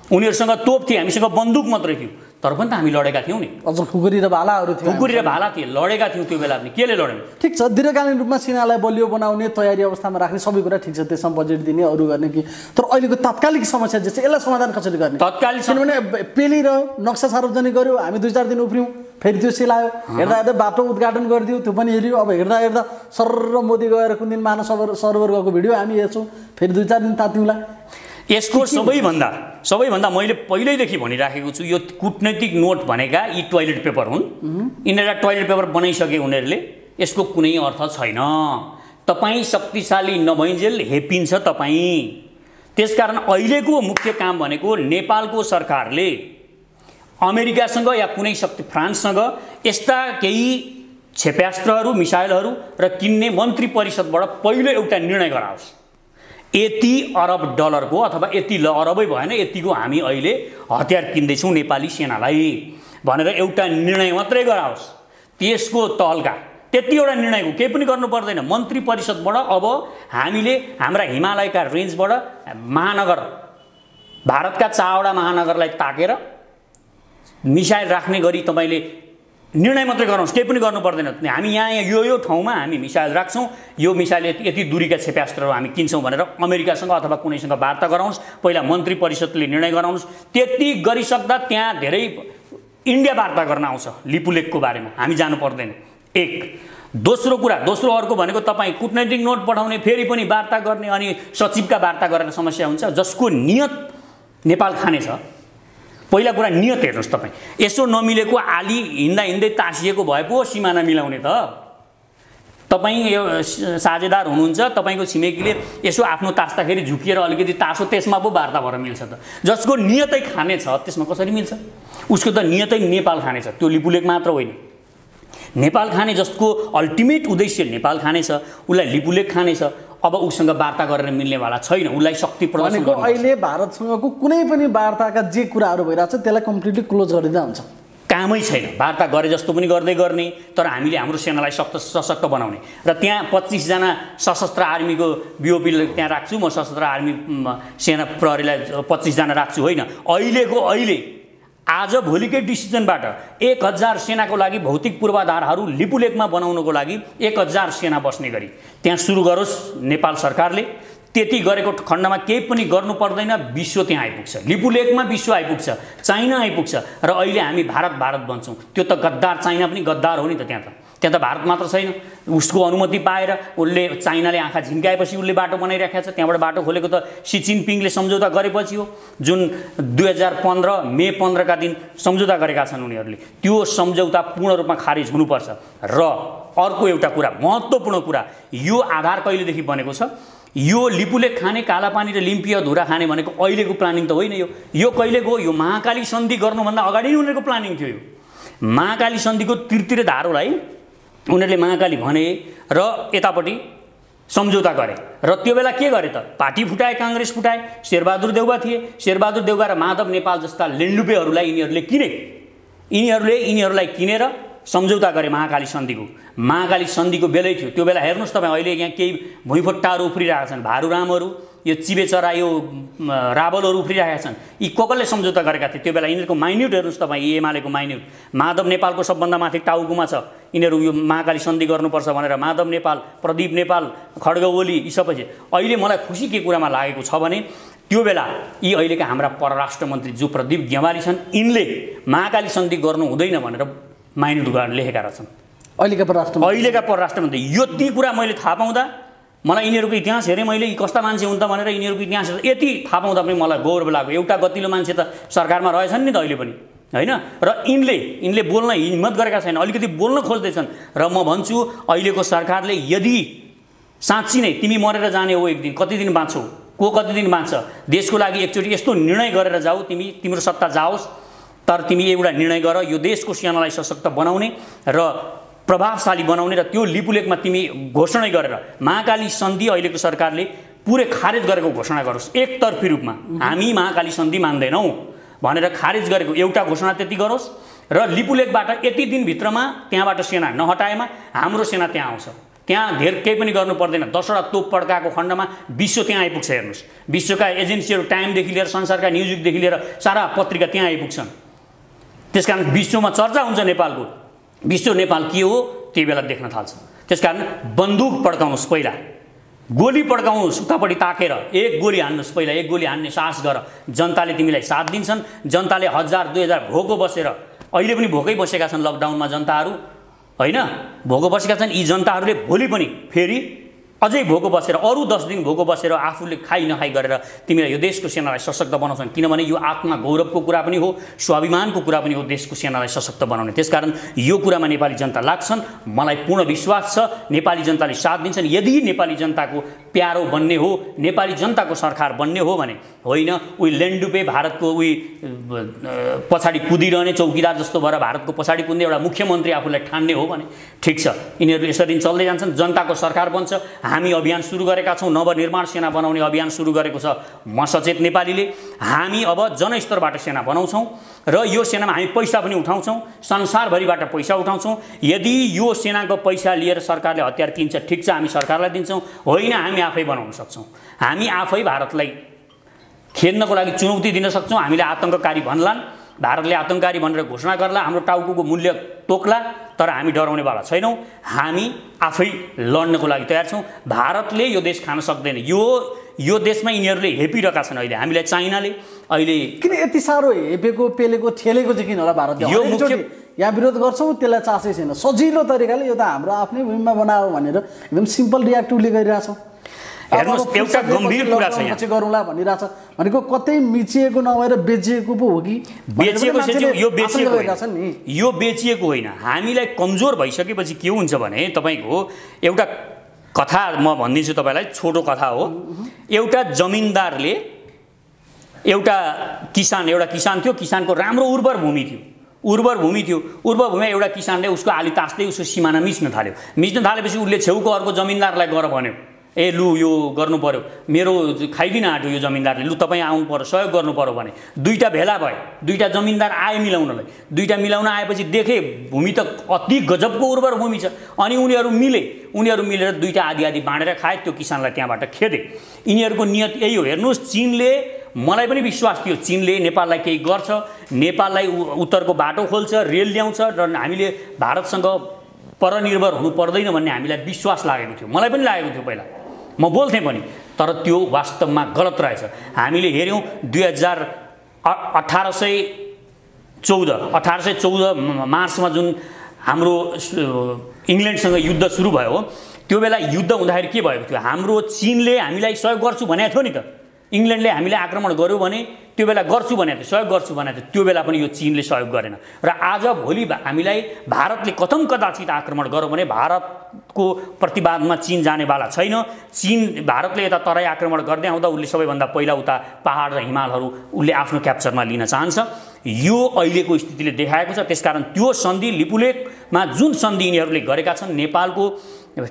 उनीहरूसँग तोप थियो, हामीसँग बन्दुक मात्रै थियो, तर पनि त हामी लडेका थियौँ नि। अझ खुकुरी र भालाहरू थियो, खुकुरी र भाला थिए, लडेका थियौँ त्यो बेला पनि। केले लड्यौँ? ठिक छ, दीर्घकालीन रूपमा सेनालाई बलियो बनाउने, तयारी अवस्थामा राख्ने सबै कुरा ठिक छ, त्यसमा बजेट दिने, अरू गर्ने कि, तर अहिलेको तात्कालिक समस्या जे छ यसलाई समाधान कसरी गर्ने? तत्कालीन किनभने पेली र नक्सा सार्वजनिक गर्यो, हामी 2-4 दिन उफ्रियौँ, फेरि त्यो सेलायो, हेर्दा हेर्दा बाटो उद्घाटन गरिदियो, त्यो पनि हेऱ्यो। अब हेर्दा हेर्दा सर्र मोदी गएर कुन दिन मानव सरोवर गएको भिडियो हामी हेर्छौँ, फेरि 2-4 दिन तातिउँला। यसको सबैभन्दा मैले पहिल्यैदेखि भनिराखेको छु, यो कूटनैतिक नोट भनेका यी टोयलेट पेपर हुन्। यिनीहरूलाई टोयलेट पेपर बनाइसके उनीहरूले, यसको कुनै अर्थ छैन। तपाईँ शक्तिशाली नभइन्जेल हेपिन्छ तपाईँ। त्यसकारण अहिलेको मुख्य काम भनेको नेपालको सरकारले अमेरिकासँग या कुनै शक्ति फ्रान्ससँग यस्ता केही क्षेप्यास्त्रहरू, मिसाइलहरू र किन्ने मन्त्री परिषदबाट पहिलो एउटा निर्णय गराओस्। यति अरब डलरको अथवा यति अरबै भएन, यतिको हामी अहिले हतियार किन्दैछौँ नेपाली सेनालाई भनेर एउटा निर्णय मात्रै गराओस्। त्यसको तहल्का त्यतिवटा निर्णयको केही पनि गर्नु पर्दैन। मन्त्री परिषदबाट अब हामीले हाम्रा हिमालयका रेन्जबाट महानगर, भारतका 4वटा महानगरलाई ताकेर मिसाइल राख्ने गरी तपाईँले निर्णय मात्रै गराउनुहोस्, केही पनि गर्नु पर्दैन। हामी यहाँ यो ठाउँमा हामी मिसाइल राख्छौँ, यो मिसाइल यति दूरीका क्षेप्यास्त्रहरू हामी किन्छौँ भनेर अमेरिकासँग अथवा कुनैसँग वार्ता गराउनुहोस्। पहिला मन्त्री परिषदले निर्णय गराउनुहोस्। त्यति गरिसक्दा त्यहाँ धेरै इन्डिया वार्ता गर्न आउँछ लिपुलेकको बारेमा, हामी जानु पर्दैन। एक दोस्रो अर्को भनेको तपाईँ कूटनैतिक नोट पठाउने, फेरि पनि वार्ता गर्ने, अनि सचिवका वार्ता गरेर समस्या हुन्छ, जसको नियत नेपाल खानेछ। पहिला कुरा नियत हेर्नुहोस् तपाईँ। यसो नमिलेको आली हिँड्दै तासिएको भए पो सिमाना मिलाउने त। तपाईँ यो साझेदार हुनुहुन्छ, तपाईँको छिमेकीले यसो आफ्नो तास्दाखेरि झुकिएर अलिकति तासो, त्यसमा पो वार्ता भएर मिल्छ त। जसको नियतै खाने छ त्यसमा कसरी मिल्छ? उसको त नियतै नेपाल खाने छ, त्यो लिपुलेक मात्र होइन। नेपाल खाने जसको अल्टिमेट उद्देश्य नेपाल खाने छ, उसलाई लिपुलेक खाने छ। अब उसँग वार्ता गरेर मिल्नेवाला छैन, उसलाई शक्ति प्रदर्शन गर्नु। अहिले भारतसँगको कुनै पनि वार्ताका जे कुराहरू भइरहेछ त्यसलाई कम्प्लिटली क्लोज गरिँदा हुन्छ। कामै छैन, वार्ता गरे जस्तो पनि गर्दै गर्ने, तर हामीले हाम्रो सेनालाई सशक्त बनाउने। र त्यहाँ 25जना सशस्त्र आर्मीको बिओपी त्यहाँ राख्छु, म सशस्त्र आर्मी सेना प्रहरीलाई 25जना राख्छु होइन। अहिले आज भोलिकै डिसिजनबाट 1000 सेनाको लागि भौतिक पूर्वाधारहरू लिपुलेकमा बनाउनको लागि 1000 सेना बस्ने गरी त्यहाँ सुरु गरोस् नेपाल सरकारले। त्यति गरेको खण्डमा केही पनि गर्नु पर्दैन, विश्व त्यहाँ आइपुग्छ। लिपुलेकमा विश्व आइपुग्छ, चाइना आइपुग्छ, र अहिले हामी भारत बन्छौँ। त्यो त गद्दार, चाइना पनि गद्दार हो नि त। त्यहाँ त भारत मात्र छैन, उसको अनुमति पाएर उसले, चाइनाले आँखा झिम्काएपछि उसले बाटो बनाइराखेको छ। त्यहाँबाट बाटो खोलेको त सी जिनपिङले सम्झौता गरेपछि हो, जुन 2015 मे 15 का दिन सम्झौता गरेका छन् उनीहरूले। त्यो सम्झौता पूर्ण रूपमा खारिज हुनुपर्छ। र अर्को एउटा कुरा, महत्त्वपूर्ण कुरा, यो आधार कहिलेदेखि बनेको छ? यो लिपुलेक खाने, कालापानी र लिम्पिया धुरा खाने भनेको अहिलेको प्लानिङ त होइन। यो कहिलेको हो? यो महाकाली सन्धि गर्नुभन्दा अगाडि नै उनीहरूको प्लानिङ थियो। यो महाकाली सन्धिको तिर्तिर धारोलाई उनीहरूले महाकाली भने र यतापट्टि सम्झौता गरे। र त्यो बेला के गरे त? पार्टी फुटाए, काङ्ग्रेस फुटाए। शेरबहादुर देउवा थिए, शेरबहादुर देउवा र माधव नेपाल जस्ता लेन्डुपेहरूलाई यिनीहरूले किने। यिनीहरूलाई किनेर सम्झौता गरे महाकाली सन्धिको बेलै थियो। त्यो बेला हेर्नुहोस् तपाईँ, अहिले यहाँ केही भुइँफुट्टाहरू उफ्रिरहेका छन्, भारुरामहरू, यो चिबेचरा, यो रावलहरू उफ्रिरहेका छन्। यी कसले सम्झौता गरेका थिए त्यो बेला? यिनीहरूको माइन्युट हेर्नुहोस् तपाईँ, एमालेको माइन्युट। माधव नेपालको सबभन्दा माथि टाउकोमा छ, यिनीहरू यो महाकाली सन्धि गर्नुपर्छ भनेर। माधव नेपाल, प्रदीप नेपाल, खड्ग ओली, यी सबै। अहिले मलाई खुसी के कुरामा लागेको छ भने त्यो बेला यी अहिलेका हाम्रा परराष्ट्र मन्त्री जो प्रदीप गेवाली छन्, यिनले महाकाली सन्धि गर्नु हुँदैन भनेर माइन्युट लेखेका रहेछन्। अहिलेका परराष्ट्र मन्त्री। यो ती कुरा मैले थाहा पाउँदा, मलाई यिनीहरूको इतिहास हेरेँ मैले, यी कस्ता मान्छे हुन् त भनेर यिनीहरूको इतिहास यति थाहा पाउँदा पनि मलाई गौरव लाग्यो। एउटा गतिलो मान्छे त सरकारमा रहेछन् नि त अहिले पनि, होइन? र यिनले बोल्न हिम्मत गरेका छैन, अलिकति बोल्न खोज्दैछन्। र म भन्छु अहिलेको सरकारले यदि साँच्ची नै तिमी मरेर जाने हो एक दिन, कति दिन बाँच्छौ, कति दिन बाँच्छ, देशको लागि एकचोटि यस्तो निर्णय गरेर जाऊ, तिम्रो सत्ता जाओस्, तर तिमी एउटा निर्णय गर, यो देशको सेनालाई सशक्त बनाउने र प्रभावशाली बनाउने, र त्यो लिपुलेकमा तिमी घोषणा गरेर महाकाली सन्धि अहिलेको सरकारले पुरै खारेज गरेको घोषणा गरोस्। एकतर्फी रूपमा हामी महाकाली सन्धि मान्दैनौँ भनेर खारेज गरेको एउटा घोषणा त्यति गरोस्। र लिपुलेखबाट यति दिनभित्रमा त्यहाँबाट सेना नहटाएमा हाम्रो सेना त्यहाँ आउँछ। त्यहाँ केही पनि गर्नु पर्दैन। 10वटा तोप पड्काएको खण्डमा विश्व त्यहाँ आइपुग्छ। हेर्नुहोस्, विश्वका एजेन्सीहरू टाइमदेखि लिएर संसारका न्युजदेखि लिएर सारा पत्रिका त्यहाँ आइपुग्छन्। त्यसकारण विश्वमा चर्चा हुन्छ नेपालको। विश्व नेपाल के हो त्यही बेला देख्न थाल्छ। त्यसकारण बन्दुक पड्काउनुहोस्, पहिला गोली पड्काउनुहोस्, उतापट्टि ताकेर एक गोली हान्नुहोस्। पहिला एक गोली हान्ने साहस गर। जनताले तिमीलाई साथ दिन्छन्। जनताले 1000 2000 भोको बसेर, अहिले पनि भोकै बसेका छन् लकडाउनमा जनताहरू, होइन? भोको बसेका छन्। यी जनताहरूले भोलि पनि फेरि अझै भोको बसेर, अरू 10 दिन भोको बसेर आफूले खाइ नखाइ गरेर तिमीलाई यो देशको सेनालाई सशक्त बनाउँछन्। किनभने यो आत्मा गौरवको कुरा पनि हो, स्वाभिमानको कुरा पनि हो देशको सेनालाई सशक्त बनाउने। त्यसकारण यो कुरामा नेपाली जनता लाग्छन्। मलाई पूर्ण विश्वास छ नेपाली जनताले साथ दिन्छन्। यदि नेपाली जनताको प्यारो बन्ने हो, नेपाली जनताको सरकार बन्ने हो भने, होइन उही लेन्डुपे भारतको उही पछाडि कुदिरहने चौकीदार जस्तो भएर भारतको पछाडि कुद्ने एउटा मुख्यमन्त्री आफूलाई ठान्ने हो भने ठिक छ। यिनीहरू यसरी चल्दै जान्छन्। जनताको सरकार बन्छ। हामी अभियान सुरु गरेका छौँ। नवनिर्माण सेना बनाउने अभियान सुरु गरेको छ म सचेत नेपालीले। हामी अब जनस्तरबाट सेना बनाउँछौँ र यो सेनामा हामी पैसा पनि उठाउँछौँ। संसारभरिबाट पैसा उठाउँछौँ। यदि यो सेनाको पैसा लिएर सरकारले हतियार किन्छ, ठिक छ, हामी सरकारलाई दिन्छौँ। होइन, हामी आफै बनाउन सक्छौँ। हामी आफै भारतलाई खेद्नको लागि चुनौती दिन सक्छौँ। हामीले आतङ्ककारी भन्लान्, भारतले आतङ्ककारी भनेर घोषणा गर्ला, हाम्रो टाउको मूल्य तोक्ला, तर हामी डराउनेवाला छैनौँ। हामी आफै लड्नको लागि तयार छौँ। भारतले यो देश खान सक्दैन। यो देशमा यिनीहरूले हेपिरहेका छन्। अहिले हामीलाई चाइनाले अहिले किन यति साह्रो हेपेको, पेलेको, ठेलेको चाहिँ किन होला भारतले? यो मुख्य यहाँ विरोध गर्छौँ, त्यसलाई चासै छैन। सजिलो तरिकाले यो त हाम्रो आफ्नै भूमिमा बनाऊ भनेर एकदम सिम्पल रियाक्टिभली गरिरहेछौँ। हेर्नुहोस्, एउटा गम्भीर कुरा छ यहाँ। गरौँला भनिरहेछ भनेको कतै मिचिएको नभएर बेचिएको पो हो कि? बेचिएको यो बेचिएको होइन। यो बेचिएको होइन। हामीलाई कमजोर भइसकेपछि के हुन्छ भने, तपाईँको एउटा कथा म भनिदिन्छु तपाईँलाई, छोटो कथा हो। एउटा जमिनदारले एउटा किसान थियो। किसानको राम्रो उर्वर भूमि थियो। उर्वर भूमिमा एउटा किसानले उसको आली तास्दै उसको सिमाना मिच्न थालेपछि उसले छेउको अर्को जमिनदारलाई गर भन्यो, ए लु यो गर्नु पर्यो, मेरो खाइदिन आँट्यो यो जमिनदारले, लु तपाईँ आउनु पर्यो, सहयोग गर्नु पर्यो भने। दुईटा भेला भए, दुईटा जमिनदार आए मिलाउनलाई। दुईटा मिलाउन आएपछि देखे भूमि त अति गजबको उर्वर भूमि छ। अनि उनीहरू मिलेर दुईटा आधी बाँडेर खाए। त्यो किसानलाई त्यहाँबाट खेदे। यिनीहरूको नियत यही हो। हेर्नुहोस्, चीनले, मलाई पनि विश्वास थियो चीनले नेपाललाई केही गर्छ, नेपाललाई उत्तरको बाटो खोल्छ, रेल ल्याउँछ र हामीले भारतसँग परनिर्भर हुनु पर्दैन भन्ने हामीलाई विश्वास लागेको थियो। मलाई पनि लागेको थियो पहिला, म बोल्थेँ पनि। तर त्यो वास्तवमा गलत रहेछ। हामीले हेऱ्यौँ 1814 मार्चमा जुन हाम्रो इङ्ल्यान्डसँग युद्ध सुरु भयो, त्यो बेला युद्ध हुँदाखेरि के भएको थियो? हाम्रो चीनले हामीलाई सहयोग गर्छु भनेको थियो नि त। इङ्ल्यान्डले हामीलाई आक्रमण गर्यो भने त्यो बेला गर्छु भनेको थियो, सहयोग गर्छु भनेको थियो। त्यो बेला पनि यो चीनले सहयोग गरेन। र आज भोलि हामीलाई भारतले कथम कदाचित आक्रमण गर्यो भने भारतको प्रतिवादमा चीन जानेवाला छैन। भारतले यता तराई आक्रमण गर्दै आउँदा उसले सबैभन्दा पहिला उता पहाड र हिमालहरू उसले आफ्नो क्याप्चरमा लिन चाहन्छ। यो अहिलेको स्थितिले देखाएको छ। त्यसकारण त्यो सन्धि, लिपुलेखमा जुन सन्धि यिनीहरूले गरेका छन् नेपालको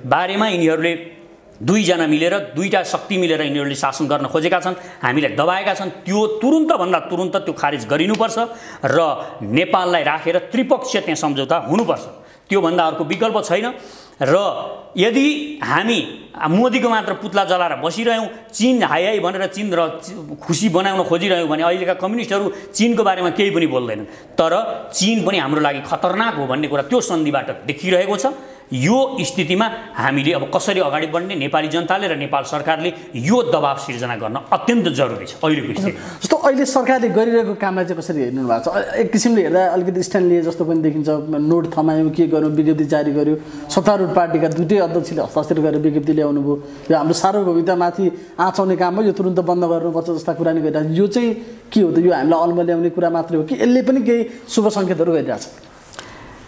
बारेमा, यिनीहरूले दुईटा शक्ति मिलेर यिनीहरूले शासन गर्न खोजेका छन्, हामीलाई दबाएका छन्। त्यो तुरुन्तभन्दा तुरुन्त त्यो खारिज गरिनुपर्छ र नेपाललाई राखेर त्रिपक्षीय त्यहाँ सम्झौता हुनुपर्छ। त्योभन्दा अर्को विकल्प छैन। र यदि हामी मोदीको मात्र पुतला जलाएर बसिरह्यौँ, चीन हाई भनेर चीन र खुसी बनाउन खोजिरह्यौँ भने अहिलेका कम्युनिस्टहरू चीनको बारेमा केही पनि बोल्दैनन्। तर चीन पनि हाम्रो लागि खतरनाक हो भन्ने कुरा त्यो सन्धिबाट देखिरहेको छ। यो स्थितिमा हामीले अब कसरी अगाडि बढ्ने, नेपाली जनताले र नेपाल सरकारले यो दबाब सिर्जना गर्न अत्यन्त जरुरी छ अहिलेको स्थिति। जस्तो अहिले सरकारले गरिरहेको कामलाई चाहिँ कसरी हेर्नु भएको छ? एक किसिमले हेर्दा अलिकति स्ट्यान्ड लिए जस्तो पनि देखिन्छ। नोट थमायो, के गर्यो, विज्ञप्ति जारी गर्यो। सत्तारूढ पार्टीका दुईटै अध्यक्षले हस्ताक्षर गरेर विज्ञप्ति ल्याउनु भयो। यो हाम्रो सार्वभौमिकतामाथि आँचाउने काम हो, यो तुरुन्त बन्द गर्नुपर्छ जस्ता कुरा नि गरिरहेको छ। यो चाहिँ के हो त? यो हामीलाई अलमा ल्याउने कुरा मात्रै हो कि यसले पनि केही शुभ सङ्केतहरू गरिरहेछ?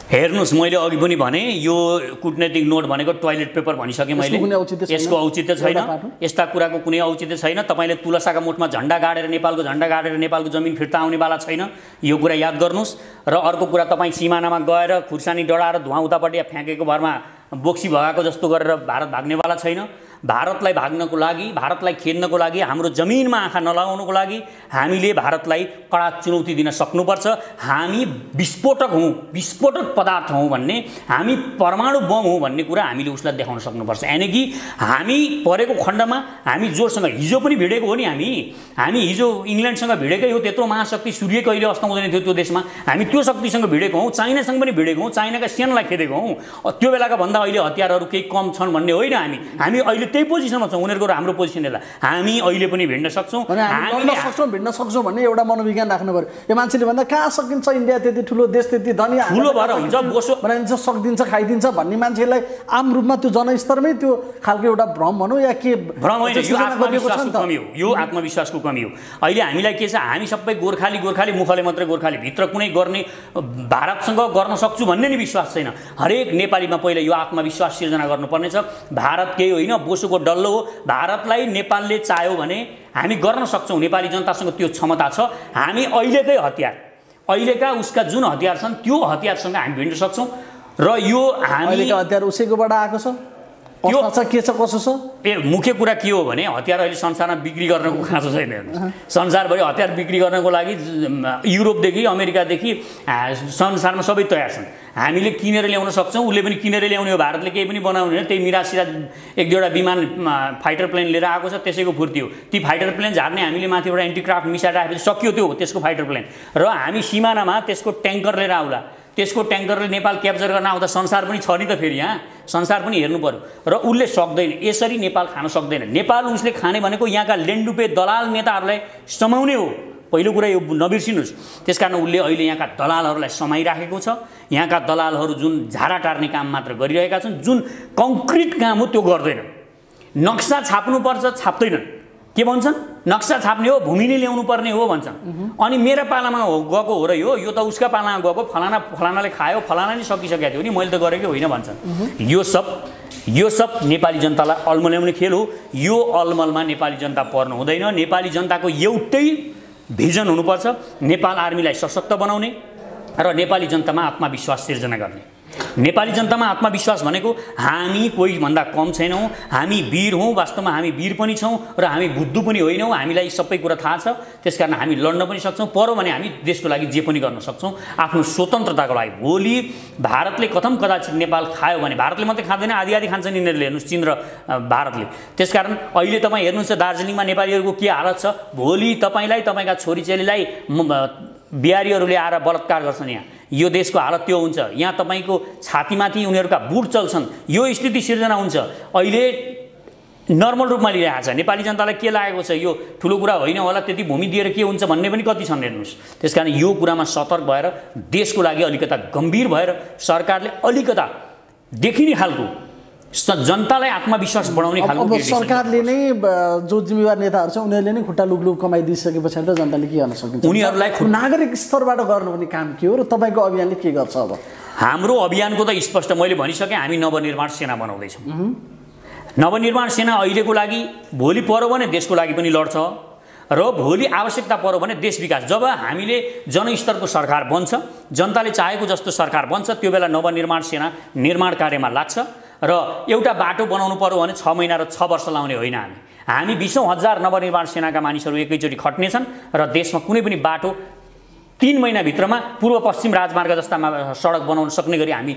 हेर्नुहोस्, मैले अघि पनि भने यो कुटनैतिक नोट भनेको टोयलेट पेपर भनिसकेँ मैले। यसको औचित्य छैन। यस्ता कुराको कुनै औचित्य छैन। तपाईँले तुलसाका मुठमा झन्डा गाडेर नेपालको झन्डा गाडेर नेपालको जमिन फिर्ता आउनेवाला छैन। यो कुरा याद गर्नुहोस्। र अर्को कुरा, तपाईँ सिमानामा गएर खुर्सानी डढाएर धुवा उतापट्टि फ्याँकेको भरमा बोक्सी भगाएको जस्तो गरेर भारत भाग्नेवाला छैन। भारतलाई भाग्नको लागि, भारतलाई खेद्नको लागि, हाम्रो जमिनमा आँखा नलाउनको लागि हामीले भारतलाई कडा चुनौती दिन सक्नुपर्छ। हामी विस्फोटक हौँ, विस्फोटक पदार्थ हौँ भन्ने, हामी परमाणु बम हौँ भन्ने कुरा हामीले उसलाई देखाउन सक्नुपर्छ। यानि कि हामी परेको खण्डमा हामी जोसँग हिजो पनि भिडेको हो नि, हामी हिजो इङ्ल्यान्डसँग भिडेकै हो। त्यत्रो महाशक्ति सूर्य कहिले अस्ताउँदैन थियो त्यो देशमा, हामी त्यो शक्तिसँग भिडेको हौँ। चाइनासँग पनि भिडेको हौँ, चाइनाका सेनालाई खेदेको हौँ। त्यो बेलाका भन्दा अहिले हतियारहरू केही कम छन् भन्ने होइन। हामी अहिले त्यही पोजिसनमा छौँ, उनीहरूको र हाम्रो पोजिसन हेर्दा हामी अहिले पनि भिड्न सक्छौँ, भिड्न सक्छौँ भन्ने एउटा मनोविज्ञान राख्नु पर्यो। यो मान्छेले भन्दा कहाँ सकिन्छ, इन्डिया त्यति ठुलो देश, त्यति धनी, ठुलो भएर हुन्छ, बोसो बनाइन्छ, सकिदिन्छ, खाइदिन्छ भन्ने मान्छेलाई आम रूपमा त्यो जनस्तरमै त्यो खालको एउटा भ्रम भनौँ या के भ्रम होइन, यो आत्मविश्वासको कमी हो। यो आत्मविश्वासको कमी हो। अहिले हामीलाई के छ, हामी सबै गोर्खाली मुखले मात्रै गोर्खाली, भित्र कुनै गर्ने भारतसँग गर्न सक्छु भन्ने नि विश्वास छैन। हरेक नेपालीमा पहिला यो आत्मविश्वास सिर्जना गर्नुपर्ने छ। भारत केही होइन, बोसोको डल्लो हो। भारतलाई नेपालले चाह्यो भने हामी गर्न सक्छौँ, नेपाली जनतासँग त्यो क्षमता छ। हामी अहिलेकै हतियार, अहिलेका उसका जुन हतियार छन् त्यो हतियारसँग हामी भिड्न सक्छौँ। र यो अहिलेको हतियार उसैकोबाट आएको छ, यो के छ कसो छ। मुख्य कुरा के हो भने हतियार अहिले संसारमा बिक्री गर्नको खाँचो छैन। संसारभरि हतियार बिक्री गर्नको लागि युरोपदेखि अमेरिकादेखि संसारमा सबै तयार छन्। हामीले किनेर ल्याउन सक्छौँ, उसले पनि किनेर ल्याउने हो। भारतले केही पनि बनाउने होइन, त्यही मिराज सिराज एक दुईवटा विमान फाइटर प्लेन लिएर आएको छ, त्यसैको फुर्ती हो। ती फाइटर प्लेन झार्ने हामीले माथिबाट एन्टिक्राफ्ट मिसाइल राखेपछि सक्यो, त्यो हो त्यसको फाइटर प्लेन। र हामी सिमानामा त्यसको ट्याङ्कर लिएर आउला, त्यसको ट्याङ्करले नेपाल क्याप्चर गर्न आउँदा संसार पनि छ नि त, फेरि यहाँ संसार पनि हेर्नु पर्यो। र उसले सक्दैन, यसरी नेपाल खान सक्दैन। नेपाल उसले खाने भनेको यहाँका लेन्डुपे दलाल नेताहरूलाई समाउने हो। पहिलो कुरा यो नबिर्सिनुहोस्। त्यसकारण उसले अहिले यहाँका दलालहरूलाई समाइराखेको छ। यहाँका दलालहरू जुन झारा टार्ने काम मात्र गरिरहेका छन्, जुन कङ्क्रिट काम हो त्यो गर्दैन। नक्सा छाप्नुपर्छ, छाप्दैनन्। के भन्छन्, नक्सा छाप्ने हो, भूमि नै ल्याउनु पर्ने हो भन्छन्। अनि मेरो पालामा गएको हो र यो त उसका पालामा गएको, फलानाले खायो, फलाना नै सकिसकेको थियो नि, मैले त गरेकै होइन भन्छन्। यो सब नेपाली जनतालाई अल्मल्याउने खेल हो। यो अल्मलमा नेपाली जनता पर्नु हुँदैन। नेपाली जनताको एउटै भिजन हुनुपर्छ, नेपाल आर्मीलाई सशक्त बनाउने र नेपाली जनतामा आत्मविश्वास सिर्जना गर्ने। नेपाली जनतामा आत्मविश्वास भनेको हामी कोही भन्दा कम छैनौँ, हामी वीर हौँ, वास्तवमा हामी वीर पनि छौँ र हामी बुद्धु पनि होइनौँ। हामीलाई सबै कुरा थाहा छ, त्यसकारण हामी लड्न पनि सक्छौँ। पर्यो भने हामी देशको लागि जे पनि गर्न सक्छौँ, आफ्नो स्वतन्त्रताको लागि। भोलि भारतले कथम कदाचित नेपाल खायो भने, भारतले मात्रै खाँदैन, आदि खान्छन् यिनीहरूले, हेर्नुहोस् चीन र भारतले। त्यसकारण अहिले तपाईँ हेर्नुहुन्छ दार्जिलिङमा नेपालीहरूको के हालत छ। भोलि तपाईँलाई, तपाईँका छोरीचेलीलाई बिहारीहरूले आएर बलात्कार गर्छन्। यहाँ यो देशको हालत त्यो हुन्छ। यहाँ तपाईँको छातीमाथि उनीहरूका बुट चल्छन्, यो स्थिति सिर्जना हुन्छ। अहिले नर्मल रूपमा लिइरहेको छ। नेपाली जनतालाई के लागेको छ, यो ठुलो कुरा होइन होला, त्यति भूमि दिएर के हुन्छ भन्ने पनि कति छन्, हेर्नुहोस्। त्यसकारण यो कुरामा सतर्क भएर, देशको लागि अलिकता गम्भीर भएर सरकारले अलिकता देखिने खालको जनतालाई आत्मविश्वास बढाउने खालको। अब सरकारले नै जो जिम्मेवार नेताहरू छ उनीहरूले नै खुट्टा लुकलुक कमाइदिइसके पछाडि त जनताले के गर्न सकिन्छ? उनीहरूलाई नागरिक स्तरबाट गर्नुपर्ने काम के हो र तपाईँको अभियानले के गर्छ? अब हाम्रो अभियानको त स्पष्ट मैले भनिसकेँ, हामी नवनिर्माण सेना बनाउँदैछौँ। नवनिर्माण सेना अहिलेको लागि, भोलि पर्यो भने देशको लागि पनि लड्छ र भोलि आवश्यकता पर्यो भने देश विकास। जब हामीले जनस्तरको सरकार बन्छ, जनताले चाहेको जस्तो सरकार बन्छ, त्यो बेला नवनिर्माण सेना निर्माण कार्यमा लाग्छ। र एउटा बाटो बनाउनु पर्यो भने 6 महिना र 6 वर्ष लाउने होइन। हामी 20,000 नवनिर्माण सेनाका मानिसहरू एकैचोटि खट्नेछन् र देशमा कुनै पनि बाटो 3 महिनाभित्रमा पूर्व पश्चिम राजमार्ग जस्तामा सडक बनाउन सक्ने गरी हामी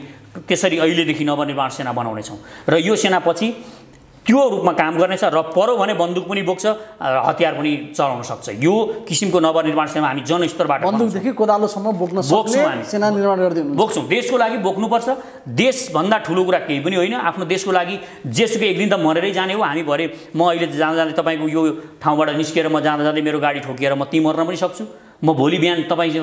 त्यसरी अहिलेदेखि नवनिर्माण सेना बनाउनेछौँ। र यो सेनापछि त्यो रूपमा काम गर्नेछ र पर्यो भने बन्दुक पनि बोक्छ, हतियार पनि चलाउन सक्छ। यो किसिमको नवनिर्माण सेना हामी जनस्तरबाट, बन्दुकदेखि कोदालोसम्म बोक्छौँ हामी, सेना निर्माण गरिदिनु बोक्छौँ। देशको लागि बोक्नुपर्छ। देशभन्दा ठुलो कुरा केही पनि होइन। आफ्नो देशको लागि जेसुकै एक दिन त मरेरै जाने हो। हामी भरे म अहिले जाँदा तपाईँको यो ठाउँबाट निस्केर म जाँदा मेरो गाडी ठोकिएर म त्यहीँ मर्न पनि सक्छु। म भोलि बिहान तपाईँ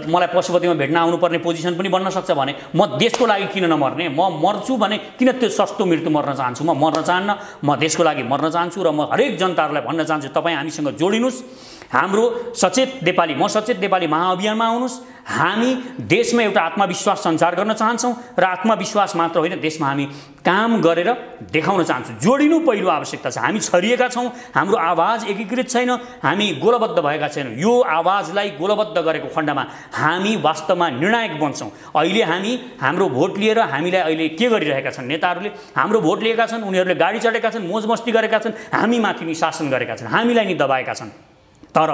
मलाई पशुपतिमा भेट्न आउनुपर्ने पोजिसन पनि बन्न सक्छ भने म देशको लागि किन नमर्ने? म मर्छु भने किन त्यो सस्तो मृत्यु मर्न चाहन्छु? म मर्न चाहन्न, म देशको लागि मर्न चाहन्छु। र म हरेक जनताहरूलाई भन्न चाहन्छु, तपाईँ हामीसँग जोडिनुहोस्। हाम्रो सचेत नेपाली, म सचेत नेपाली महाअभियानमा आउनुहोस्। हामी देशमा एउटा आत्मविश्वास सञ्चार गर्न चाहन्छौँ र आत्मविश्वास मात्र होइन, देशमा हामी काम गरेर देखाउन चाहन्छौँ। जोडिनु पहिलो आवश्यकता छ। हामी छरिएका छौँ, हाम्रो आवाज एकीकृत छैन, हामी गोलबद्ध भएका छैनौँ। यो आवाजलाई गोलबद्ध गरेको खण्डमा हामी वास्तवमा निर्णायक बन्छौँ। अहिले हाम्रो भोट लिएर हामीलाई अहिले के गरिरहेका छन् नेताहरूले? हाम्रो भोट लिएका छन्, उनीहरूले गाडी चढेका छन्, मोज मस्ती गरेका छन्, हामीमाथि नि शासन गरेका छन्, हामीलाई नि दबाएका छन्। तर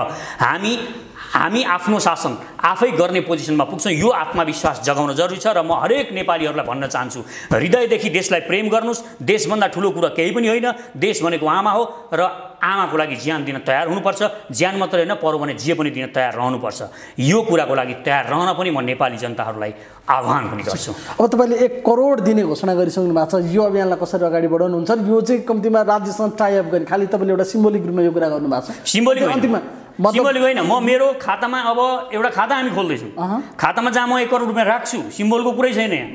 हामी आफ्नो शासन आफै गर्ने पोजिसनमा पुग्छौँ। यो आत्मविश्वास जगाउन जरुरी छ र म हरेक नेपालीहरूलाई भन्न चाहन्छु, हृदयदेखि देशलाई प्रेम गर्नुहोस्। देशभन्दा ठुलो कुरा केही पनि होइन। देश भनेको आमा हो र आमाको लागि ज्यान दिन तयार हुनुपर्छ। ज्यान मात्रै होइन, परो भने जे पनि दिन तयार रहनुपर्छ। यो कुराको लागि तयार रहन पनि म नेपाली जनताहरूलाई आह्वान पनि गर्छु। अब तपाईँले 1 करोड दिने घोषणा गरिसक्नु भएको छ। यो अभियानलाई कसरी अगाडि बढाउनुहुन्छ? यो चाहिँ कम्तीमा राज्यसँग टाइअप गरी खालि तपाईँले एउटा सिम्बोलिक रूपमा यो कुरा गर्नुभएको छ? सिम्बोलिक अन्तिममा सिम्बोलिक होइन। म मेरो खातामा अब एउटा खाता हामी खोल्दैछौँ। खातामा जहाँ म 1 करोड रुपियाँ राख्छु, सिम्बोलको कुरै छैन यहाँ।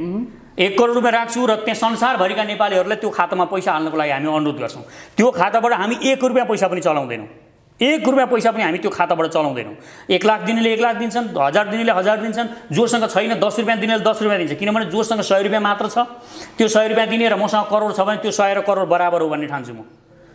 1 करोड रुपियाँ राख्छु र त्यहाँ संसारभरिका नेपालीहरूलाई त्यो खातामा पैसा हाल्नको लागि हामी अनुरोध गर्छौँ। त्यो खाताबाट हामी 1 रुपियाँ पैसा पनि चलाउँदैनौँ। 1 रुपियाँ पैसा पनि हामी त्यो खाताबाट चलाउँदैनौँ। 1 लाख दिनेले 1 लाख दिन्छन्, 1000 दिनेले 1000 दिन्छन्, जोसँग छैन 10 रुपियाँ दिनेले 10 रुपियाँ दिन्छ। किनभने जोसँग 100 रुपियाँ मात्र छ, त्यो 100 रुपियाँ दिने र मसँग करोड छ भने त्यो 100 र करोड बराबर हो भन्ने ठान्छु म।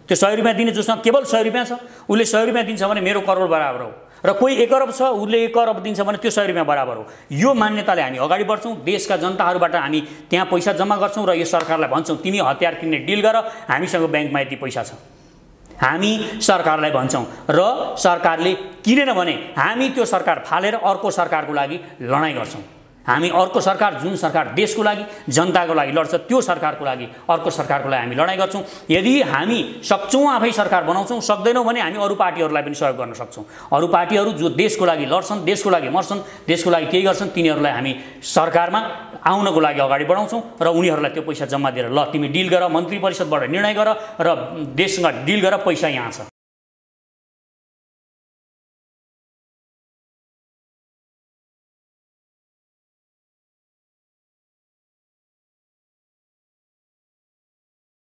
त्यो 100 रुपियाँ दिने जोसँग केवल 100 रुपियाँ छ, उसले 100 रुपियाँ दिन्छ भने मेरो करोड बराबर हो। र कोही 1 अरब छ, उसले 1 अरब दिन्छ भने त्यो 100 रुपियाँ बराबर हो। यो मान्यताले हामी अगाडि बढ्छौँ। देशका जनताहरूबाट हामी त्यहाँ पैसा जम्मा गर्छौँ र यो सरकारलाई भन्छौँ, तिमी हतियार किन्ने डिल गर, हामीसँग ब्याङ्कमा यति पैसा छ। हामी सरकारलाई भन्छौँ र सरकारले किनेन भने हामी त्यो सरकार फालेर अर्को सरकारको लागि लडाइँ गर्छौँ। हामी अर्को सरकार, जुन सरकार देशको लागि जनताको लागि लड्छ, त्यो सरकारको लागि, अर्को सरकारको लागि हामी लडाइँ गर्छौँ। यदि हामी सक्छौँ आफै सरकार बनाउँछौँ, सक्दैनौँ भने हामी अरू पार्टीहरूलाई पनि सहयोग गर्न सक्छौँ। अरू पार्टीहरू जो देशको लागि लड्छन्, देशको लागि मर्छन्, देशको लागि केही गर्छन्, तिनीहरूलाई हामी सरकारमा आउनको लागि अगाडि बढाउँछौँ र उनीहरूलाई त्यो पैसा जम्मा दिएर ल तिमी डिल गर, मन्त्री परिषदबाट निर्णय गर र देशसँग डिल गर, पैसा यहाँ छ।